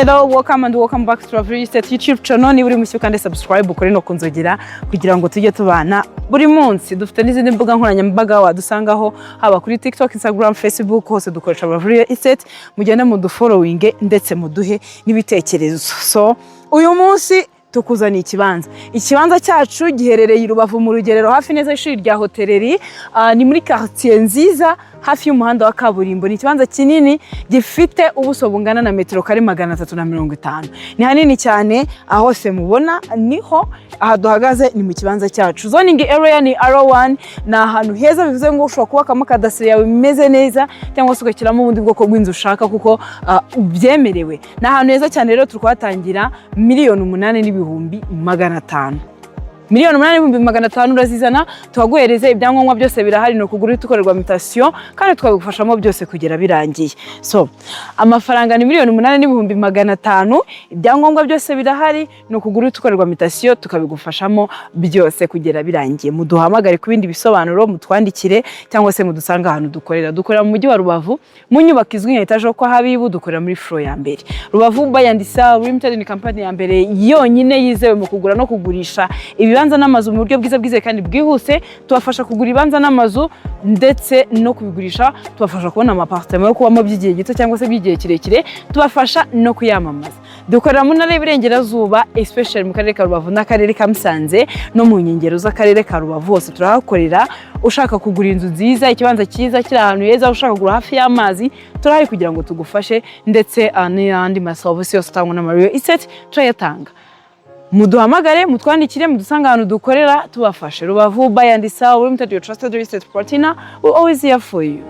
Hello, welcome and welcome back to our Real Estate YouTube channel. Ni buri musi kandi subscribe ukore no kunzogera kugira ngo tujye tubana buri munsi. Dufite n'izindi mbuga nkoranyambaga wadusangaho haba kuri TikTok, Instagram, Facebook, hose dukoresha our Real Estate. Mugende mu following ndetse muduhe n'ibitekerezo. So uyu munsi tukuzana ikibanza cyacu giherereye Rubavu mu Rugerero hafi neza ishuri rya hoteleri, ni muri quartier nziza hafi y'umuhanda wa kaburimbo. Ni ikibanza kinini gifite ubuso bungana na metero kare 350. Ni hanini cyane, aho se mubona niho aha duhagaze ni mu kibanza cyacu. Zoning area ni R1, na ahantu heza bivuze ngo ushobora kubakamo kadasire yawe imeze neza cyangwa se ugakiramo ubundi bwoko bw'inzu ushaka kuko byemerewe. Na ahantu heza cyane rero turikwatangira $8,500,000. $8,500,000 urazizana tuhaguhereze ibyangombwa byose birahari, no kugura tukorerwa mutation kandi twagufashamo byose kugera birangiye. So amafaranga ni $8,500,000, ibyangombwa byose birahari, no kugura tukorerwa mutation tukabigufashamo byose kugera birangiye. Muduhamagare ku bindi bisobanuro, mutwandikire cyangwa se mudusanga ahantu dukorera mu mujyi wa Rubavu mu nyubako izwi nka etage kwa Habibu, dukorera muri floor ya mbere. Rubavu Buy and Sell Limited ni company ya mbere yonyine yizewe mu kugura no kugurisha ibibanza n'amazu mu buryo bwiza kandi bwihuse. Tubafasha kugura ibibanza n'amazu ndetse no kubigurisha, tubafasha kubona amapartement yo kubamo by'igihe gito cyangwa se by'igihe kirekire, tubafasha no kuyamamaza. Dukorera mu ntara y'Iburengerazuba, especially mu karere ka Rubavu n'akarere ka Musanze, no mu nkengero z'akarere ka Rubavu hose turahakorera. Ushaka kugura inzu nziza, ikibanza cyiza kiri ahantu heza, ushaka kugura hafi y'amazi, turahari kugira ngo tugufashe, ndetse n'andi maservice yose utangwa na Real Estate turayatanga. Muduhamagare, mutwandikire, mudusanga ahantu dukorera, tubafashe. Rubavu Buy and Sell Limited, your trusted real estate partner, we're always here for you.